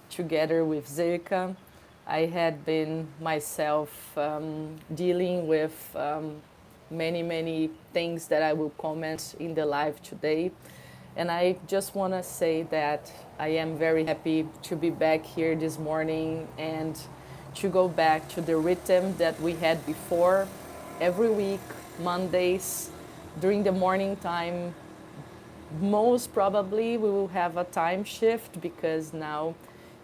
together with Zilka. I had been myself dealing with many things that I will comment in the live today. And I just want to say that I am very happy to be back here this morning and to go back to the rhythm that we had before. Every week, Mondays, during the morning time, most probably we will have a time shift because now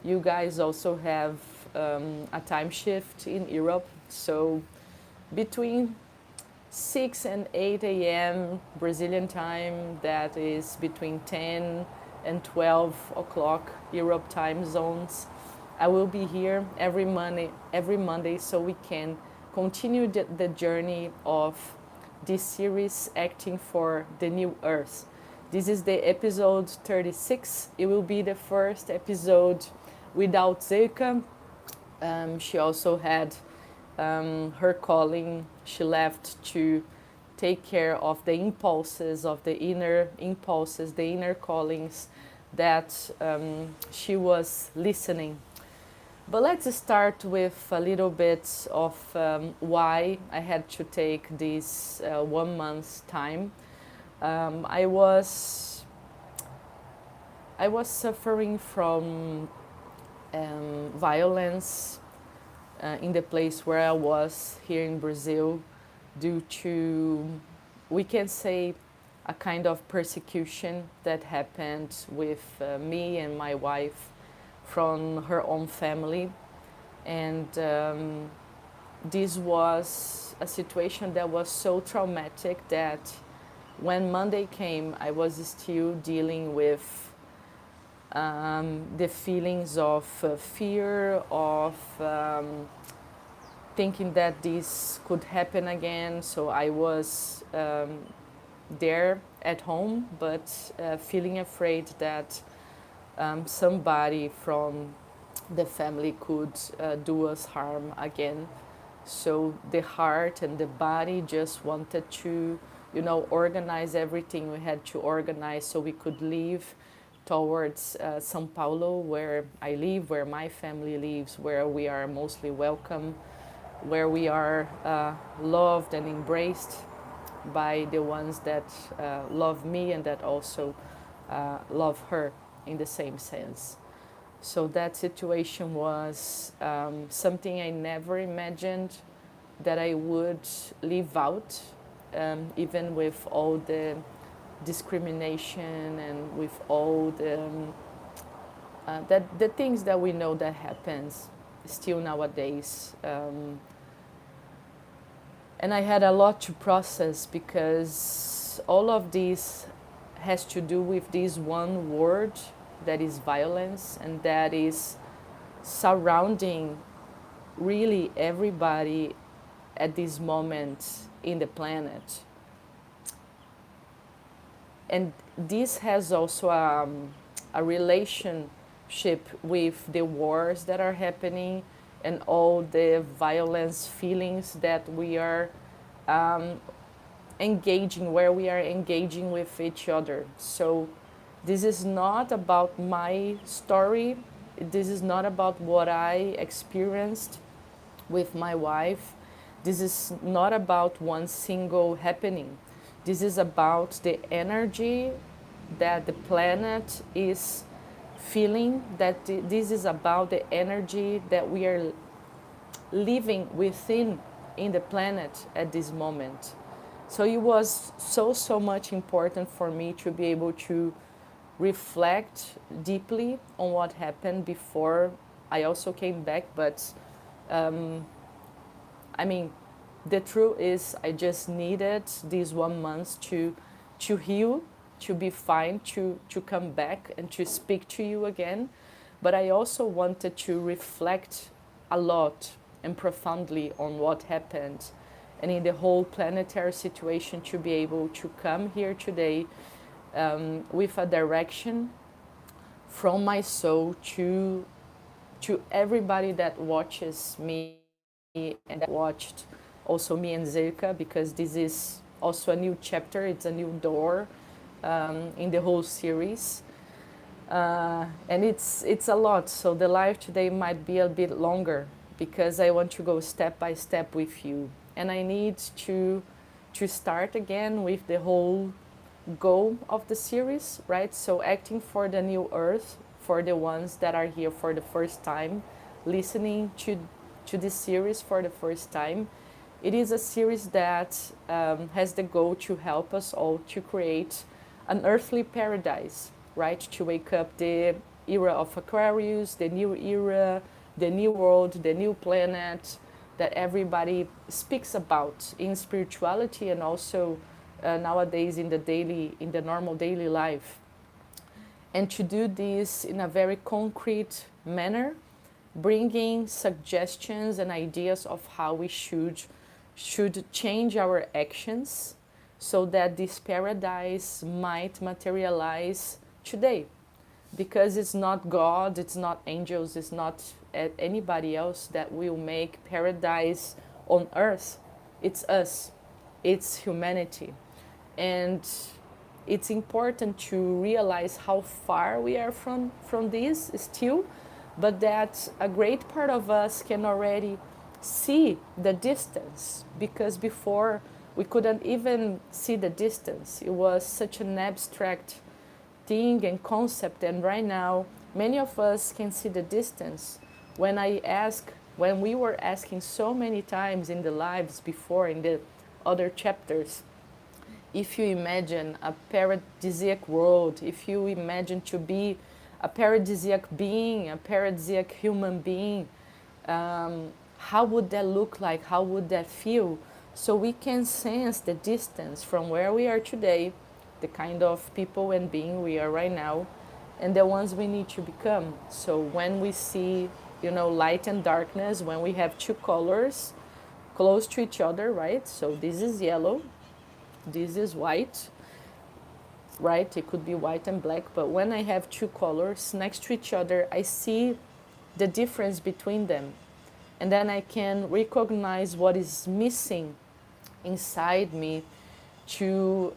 you guys also have a time shift in Europe. So between 6 and 8 a.m. Brazilian time, that is between 10 and 12 o'clock Europe time zones. I will be here every Monday so we can continue the journey of this series, Acting for the New Earth. This is the episode 36. It will be the first episode without Zeka. She also had her calling. She left to take care of the impulses, of the inner impulses, the inner callings that she was listening. But let's start with a little bit of why I had to take this 1 month time. I was suffering from violence in the place where I was here in Brazil due to, we can say, a kind of persecution that happened with me and my wife from her own family. And this was a situation that was so traumatic that when Monday came, I was still dealing with the feelings of fear, of thinking that this could happen again. So I was there at home, but feeling afraid that somebody from the family could do us harm again. So the heart and the body just wanted to, organize everything we had to organize so we could leave towards São Paulo, where I live, where my family lives, where we are mostly welcome, where we are loved and embraced by the ones that love me and that also love her in the same sense. So that situation was something I never imagined that I would live out, even with all the discrimination and with all the things that we know that happens still nowadays. And I had a lot to process because all of this has to do with this one word that is violence, and that is surrounding really everybody at this moment in the planet. And this has also a relationship with the wars that are happening and all the violence feelings that we are engaging, where we are engaging with each other. So this is not about my story. This is not about what I experienced with my wife. This is not about one single happening. This is about the energy that the planet is feeling, that this is about the energy that we are living within in the planet at this moment. So it was so much important for me to be able to reflect deeply on what happened before I also came back. But the truth is I just needed these 1 month to heal, to be fine, to come back and to speak to you again. But I also wanted to reflect a lot and profoundly on what happened, and in the whole planetary situation, to be able to come here today with a direction from my soul to everybody that watches me and that watched also me and Zilka, because this is also a new chapter, it's a new door in the whole series. And it's a lot. So the live today might be a bit longer because I want to go step by step with you, and I need to start again with the whole goal of the series, right? So acting for the new earth, for the ones that are here for the first time, listening to this series for the first time. It is a series that has the goal to help us all to create an earthly paradise, right? To wake up the era of Aquarius, the new era, the new world, the new planet that everybody speaks about in spirituality and also nowadays in the normal daily life. And to do this in a very concrete manner, bringing suggestions and ideas of how we should change our actions so that this paradise might materialize today. Because it's not God, it's not angels, it's not anybody else that will make paradise on earth. It's us, it's humanity. And it's important to realize how far we are from this still, but that a great part of us can already see the distance, because before we couldn't even see the distance. It was such an abstract thing and concept, and right now many of us can see the distance. When we were asking so many times in the lives before, in the other chapters, if you imagine a paradisiac world, if you imagine to be a paradisiac being, a paradisiac human being, how would that look like? How would that feel? So we can sense the distance from where we are today, the kind of people and being we are right now, and the ones we need to become. So when we see, light and darkness, when we have two colors close to each other, right? So this is yellow, this is white, right? It could be white and black, but when I have two colors next to each other, I see the difference between them. And then I can recognize what is missing inside me to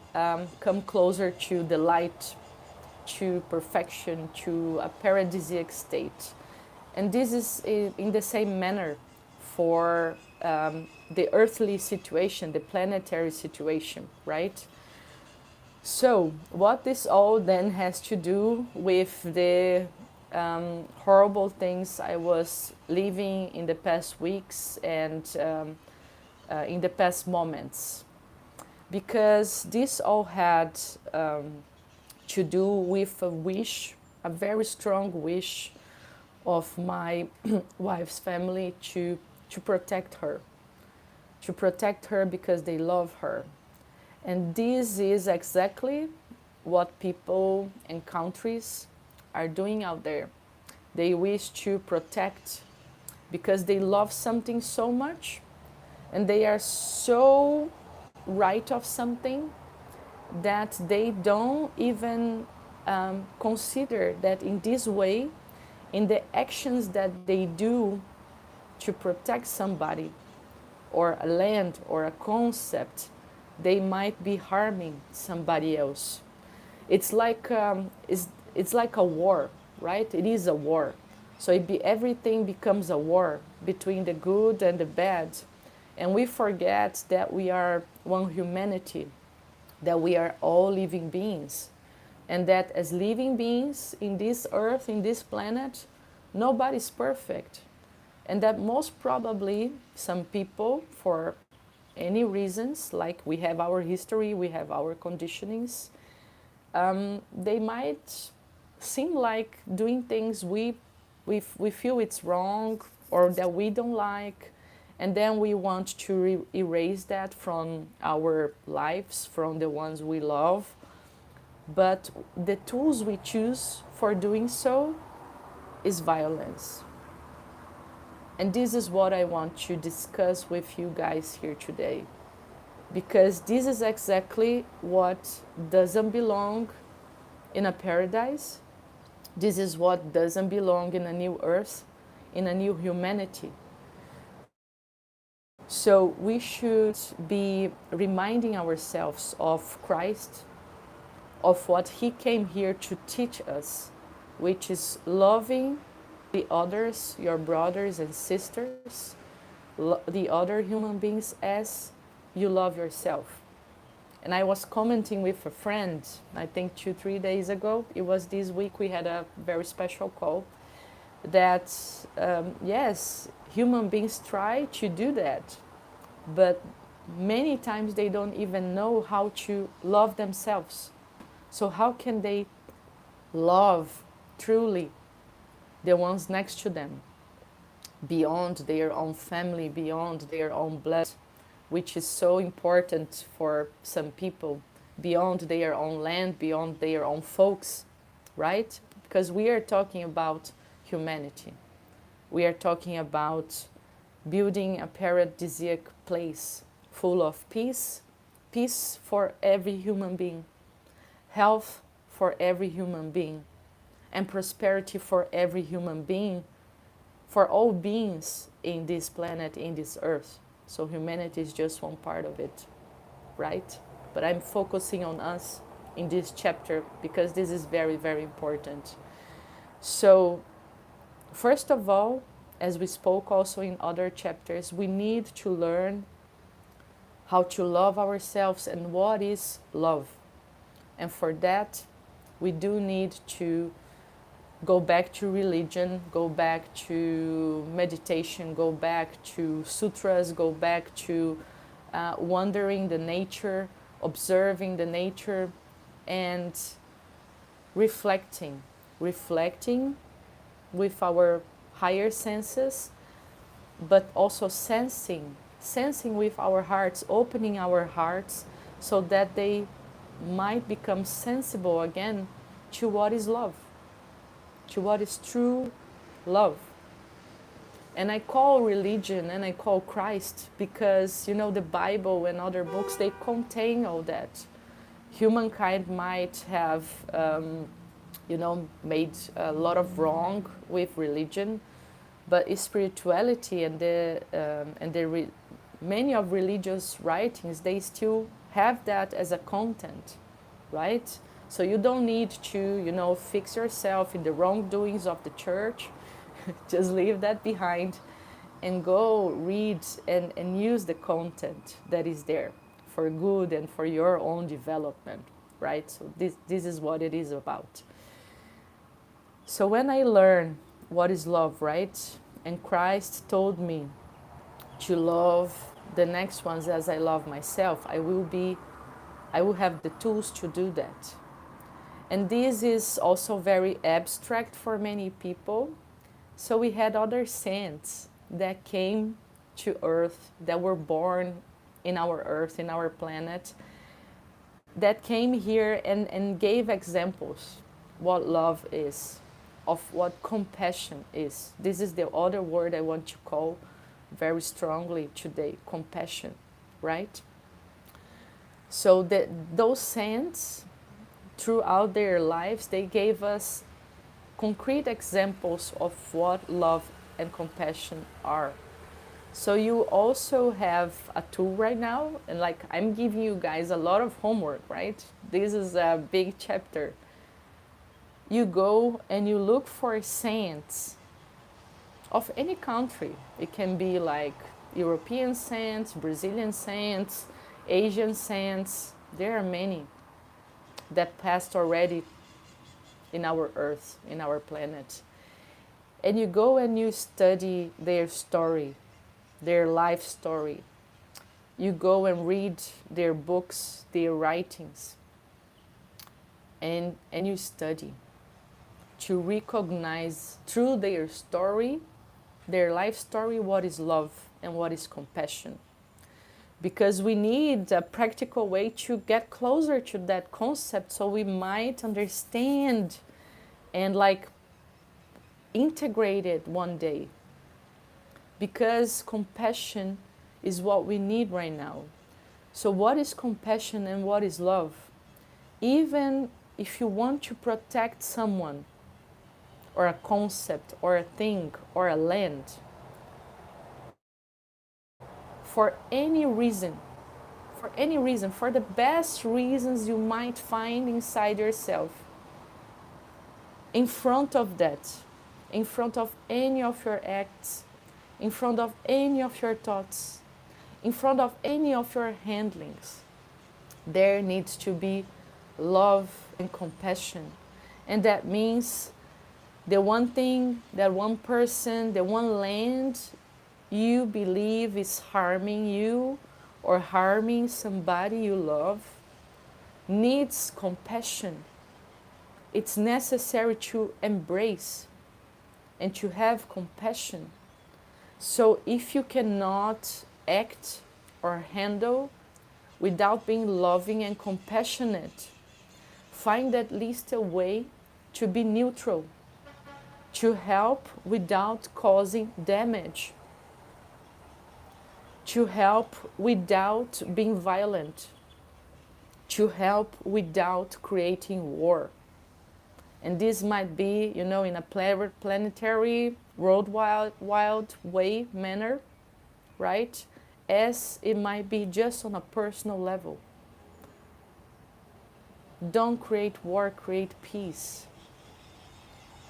come closer to the light, to perfection, to a paradisiac state. And this is in the same manner for the earthly situation, the planetary situation, right? So, what this all then has to do with the horrible things I was living in the past weeks and in the past moments. Because this all had to do with a wish, a very strong wish of my wife's family to protect her. To protect her because they love her. And this is exactly what people and countries are doing out there. They wish to protect because they love something so much, and they are so right of something that they don't even consider that in this way, in the actions that they do to protect somebody or a land or a concept, they might be harming somebody else. It's like a war, right? It is a war. So everything becomes a war between the good and the bad. And we forget that we are one humanity, that we are all living beings. And that as living beings in this earth, in this planet, nobody's perfect. And that most probably some people, for any reasons, like we have our history, we have our conditionings, they might seem like doing things we feel it's wrong or that we don't like, and then we want to erase that from our lives, from the ones we love. But the tools we choose for doing so is violence. And this is what I want to discuss with you guys here today. Because this is exactly what doesn't belong in a paradise. This is what doesn't belong in a new earth, in a new humanity. So we should be reminding ourselves of Christ, of what He came here to teach us, which is loving the others, your brothers and sisters, the other human beings as you love yourself. And I was commenting with a friend, I think 2-3 days ago, it was this week, we had a very special call, that yes, human beings try to do that, but many times they don't even know how to love themselves. So how can they love truly the ones next to them, beyond their own family, beyond their own blood, which is so important for some people, beyond their own land, beyond their own folks, right? Because we are talking about humanity. We are talking about building a paradisiac place full of peace, peace for every human being, health for every human being, and prosperity for every human being, for all beings in this planet, in this earth. So humanity is just one part of it, right? But I'm focusing on us in this chapter because this is very, very important. So, first of all, as we spoke also in other chapters, we need to learn how to love ourselves and what is love. And for that, we do need to go back to religion, go back to meditation, go back to sutras, go back to wondering the nature, observing the nature, and reflecting with our higher senses, but also sensing with our hearts, opening our hearts so that they might become sensible again to what is love, to what is true love. And I call religion and I call Christ because, you know, the Bible and other books, they contain all that. Humankind might have, made a lot of wrong with religion, but spirituality and many of religious writings, they still have that as a content, right? So you don't need to, fix yourself in the wrongdoings of the church. Just leave that behind and go read and use the content that is there for good and for your own development, right? So this is what it is about. So when I learn what is love, right? And Christ told me to love the next ones as I love myself, I will have the tools to do that. And this is also very abstract for many people. So we had other saints that came to Earth, that were born in our Earth, in our planet, that came here and gave examples what love is, of what compassion is. This is the other word I want to call very strongly today, compassion, right? So those saints, throughout their lives, they gave us concrete examples of what love and compassion are. So you also have a tool right now, and like I'm giving you guys a lot of homework, right? This is a big chapter. You go and you look for saints of any country. It can be like European saints, Brazilian saints, Asian saints. There are many that passed already in our earth, in our planet. And you go and you study their story, their life story. You go and read their books, their writings, and you study to recognize through their story, their life story, what is love and what is compassion. Because we need a practical way to get closer to that concept so we might understand and like integrate it one day. Because compassion is what we need right now. So what is compassion and what is love? Even if you want to protect someone or a concept or a thing or a land, for any reason, for the best reasons you might find inside yourself, In front of that, in front of any of your acts, in front of any of your thoughts, in front of any of your handlings, there needs to be love and compassion. And that means the one thing, that one person, the one land you believe is harming you or harming somebody you love needs compassion. It's necessary to embrace and to have compassion. So if you cannot act or handle without being loving and compassionate, find at least a way to be neutral, to help without causing damage, to help without being violent, to help without creating war. And this might be, in a planetary, worldwide wild way manner, right? As it might be just on a personal level. Don't create war, create peace.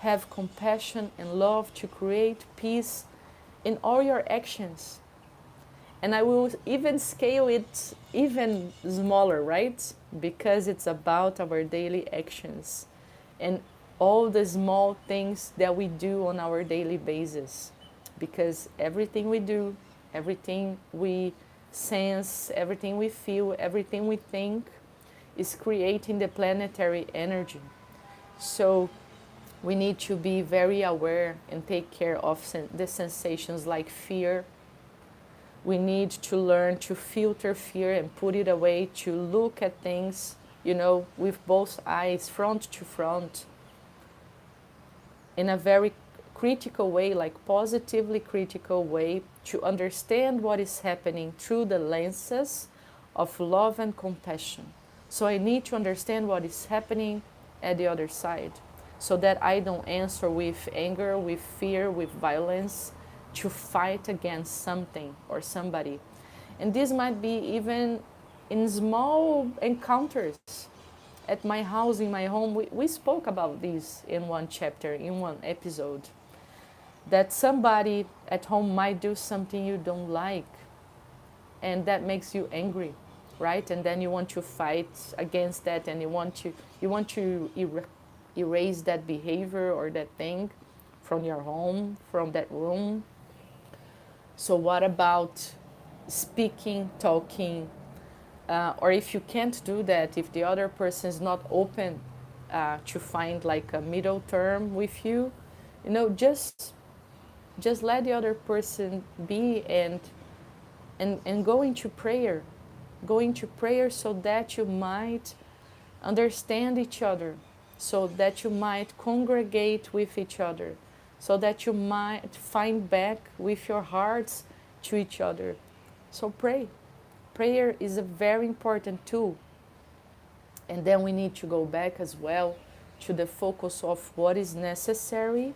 Have compassion and love to create peace in all your actions. And I will even scale it even smaller, right? Because it's about our daily actions and all the small things that we do on our daily basis. Because everything we do, everything we sense, everything we feel, everything we think is creating the planetary energy. So we need to be very aware and take care of the sensations like fear. We need to learn to filter fear and put it away, to look at things, with both eyes, front to front, in a very critical way, like positively critical way, to understand what is happening through the lenses of love and compassion. So I need to understand what is happening at the other side, so that I don't answer with anger, with fear, with violence, to fight against something or somebody. And this might be even in small encounters. At my house, in my home, we spoke about this in one chapter, in one episode, that somebody at home might do something you don't like, and that makes you angry, right? And then you want to fight against that, and you want to erase that behavior or that thing from your home, from that room. So what about speaking, talking, or if you can't do that, if the other person is not open to find like a middle term with you, just let the other person be, and go into prayer. Go into prayer so that you might understand each other, so that you might congregate with each other, so that you might find back with your hearts to each other. So pray. Prayer is a very important tool. And then we need to go back as well to the focus of what is necessary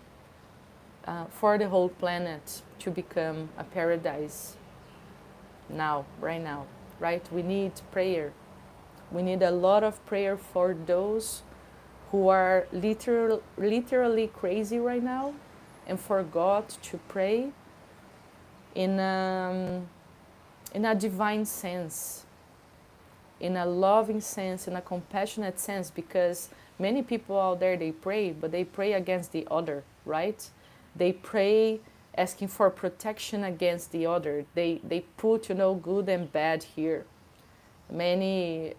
for the whole planet to become a paradise right now, right? We need prayer. We need a lot of prayer for those who are literally crazy right now, and for God to pray in a divine sense, in a loving sense, in a compassionate sense, because many people out there, they pray, but they pray against the other, right? They pray asking for protection against the other. They put, good and bad here. Many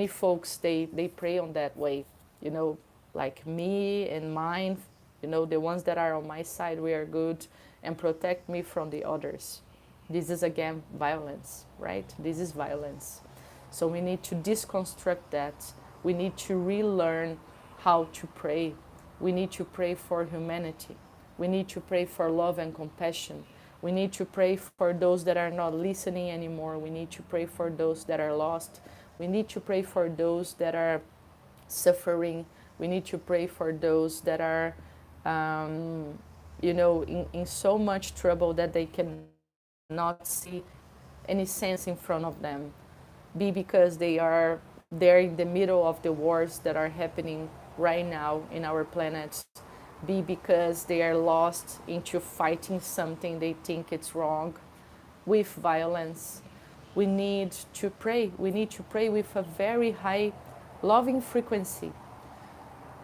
folks, they pray on that way, like me and mine, the ones that are on my side, we are good, and protect me from the others. This is again violence, right? This is violence. So we need to deconstruct that. We need to relearn how to pray. We need to pray for humanity. We need to pray for love and compassion. We need to pray for those that are not listening anymore. We need to pray for those that are lost. We need to pray for those that are suffering. We need to pray for those that are, in so much trouble that they cannot see any sense in front of them. Be because they're in the middle of the wars that are happening right now in our planet be because they are lost into fighting something they think it's wrong with violence. We need to pray. We need to pray with a very high loving frequency.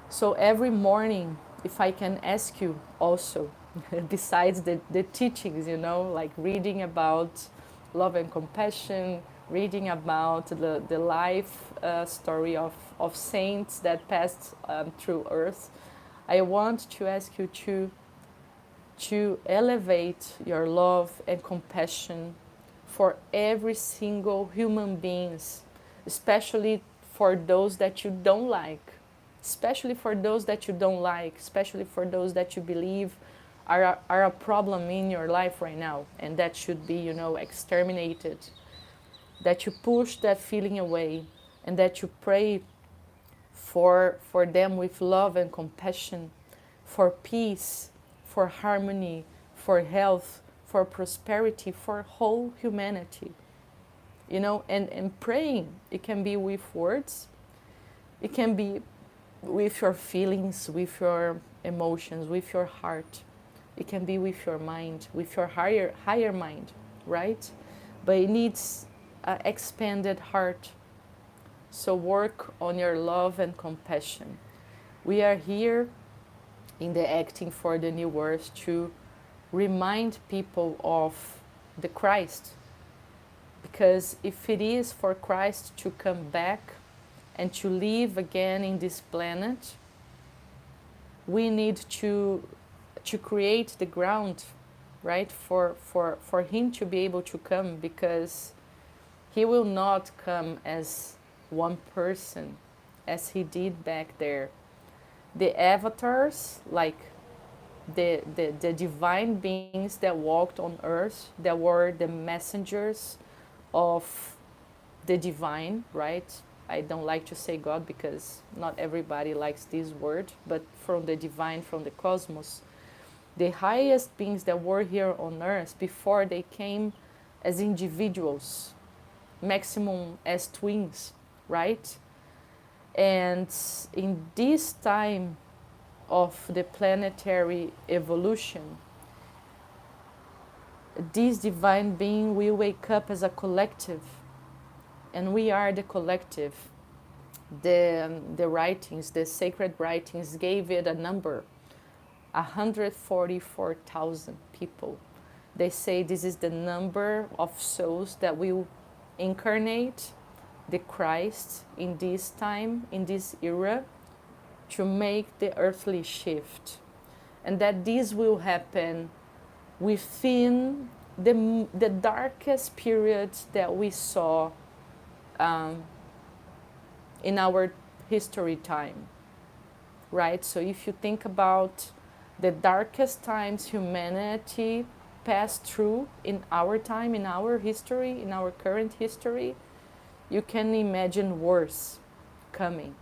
So every morning, if I can ask you also, besides the teachings, like reading about love and compassion, reading about the life story of saints that passed through earth, I want to ask you to elevate your love and compassion for every single human beings, especially for those that you don't like, especially for those that you don't like, especially for those that you believe are a problem in your life right now and that should be, exterminated, that you push that feeling away and that you pray for them with love and compassion, for peace, for harmony, for health, for prosperity, for whole humanity. And praying, it can be with words, it can be with your feelings, with your emotions, with your heart. It can be with your mind, with your higher mind, right? But it needs an expanded heart. So work on your love and compassion. We are here in the Acting for the New Earth to remind people of the Christ. Because if it is for Christ to come back and to live again in this planet, we need to create the ground, right, for him to be able to come, because he will not come as one person as he did back there. The avatars, like the divine beings that walked on earth, that were the messengers of the divine, right? I don't like to say God because not everybody likes this word, but from the divine, from the cosmos, the highest beings that were here on earth before they came as individuals, maximum as twins, right? And in this time of the planetary evolution, this divine being will wake up as a collective, and we are the collective. The writings, the sacred writings, gave it a number, 144,000 people. They say this is the number of souls that will incarnate the Christ in this time, in this era, to make the earthly shift. And that this will happen within the darkest period that we saw in our history time, right? So if you think about the darkest times humanity passed through in our time, in our history, in our current history, you can imagine worse coming,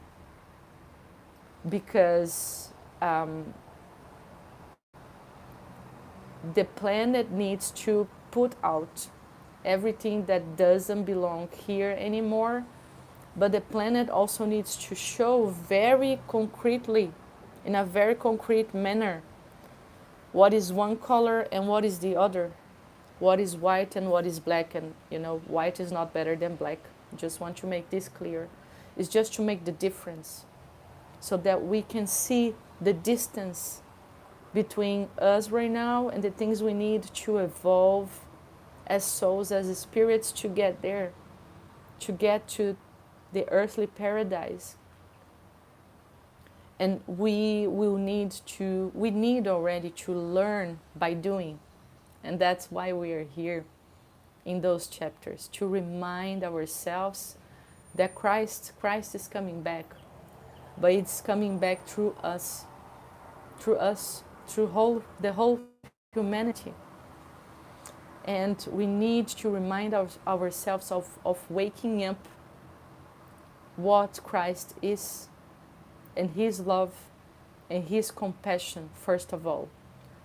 because the planet needs to put out everything that doesn't belong here anymore, but the planet also needs to show very concretely, in a very concrete manner, what is one color and what is the other, what is white and what is black. And white is not better than black. Just want to make this clear. It's just to make the difference, so that we can see the distance between us right now and the things we need to evolve as souls, as spirits, to get there, to get to the earthly paradise. And we need already to learn by doing. And that's why we are here in those chapters, to remind ourselves that Christ is coming back, but it's coming back through us, through the whole humanity. And we need to remind ourselves of waking up what Christ is, and his love and his compassion, first of all.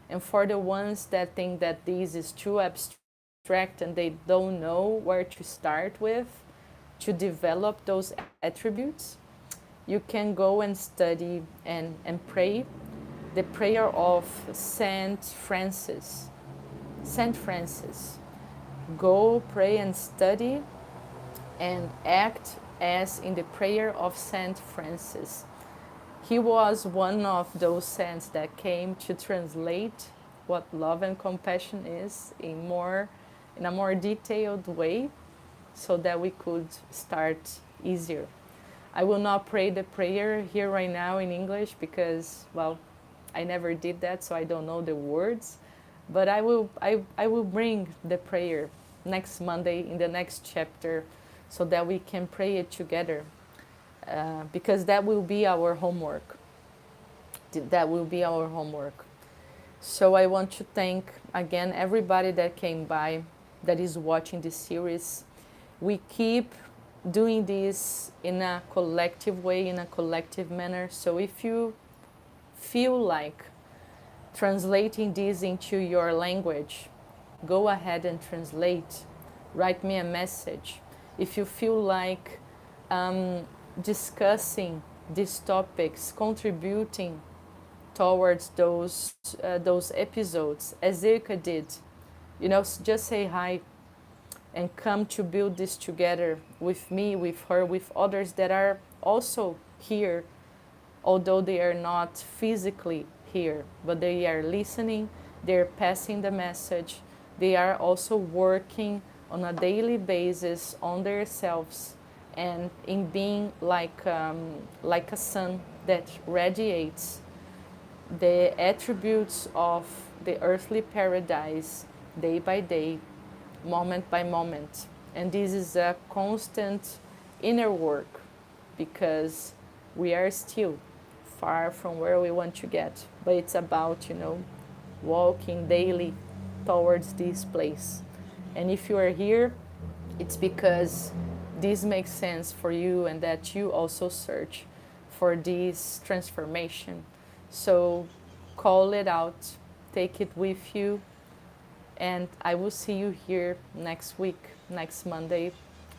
And for the ones that think that this is too abstract and they don't know where to start with to develop those attributes, you can go and study and pray the prayer of Saint Francis. Saint Francis. Go pray and study and act as in the prayer of Saint Francis. He was one of those saints that came to translate what love and compassion is in a more detailed way so that we could start easier. I will not pray the prayer here right now in English because, well, I never did that, so I don't know the words. But I will bring the prayer next Monday in the next chapter so that we can pray it together. Because that will be our homework. That will be our homework. So I want to thank again everybody that came by, that is watching this series. We keep doing this in a collective way, in a collective manner. So if you feel like translating this into your language, go ahead and translate. Write me a message. If you feel like discussing these topics, contributing towards those episodes, as Ilka did, just say hi and come to build this together with me, with her, with others that are also here, although they are not physically here, but they are listening, they're passing the message, they are also working on a daily basis on themselves and in being like a sun that radiates the attributes of the earthly paradise day by day, moment by moment. And this is a constant inner work because we are still far from where we want to get. But it's about, walking daily towards this place. And if you are here, it's because this makes sense for you and that you also search for this transformation. So call it out, take it with you, and I will see you here next week, next Monday,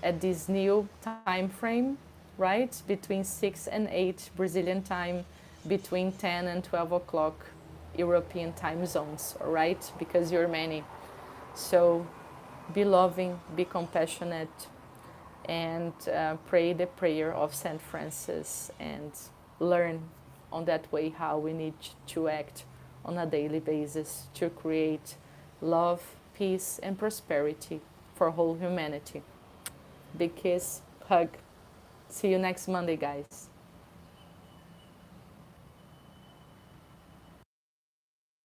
at this new time frame, right? Between 6 and 8 Brazilian time, between 10 and 12 o'clock European time zones, all right? Because you're many. So be loving, be compassionate, and pray the prayer of Saint Francis and learn on that way how we need to act on a daily basis to create love, peace, and prosperity for whole humanity. Big kiss, hug. See you next Monday, guys.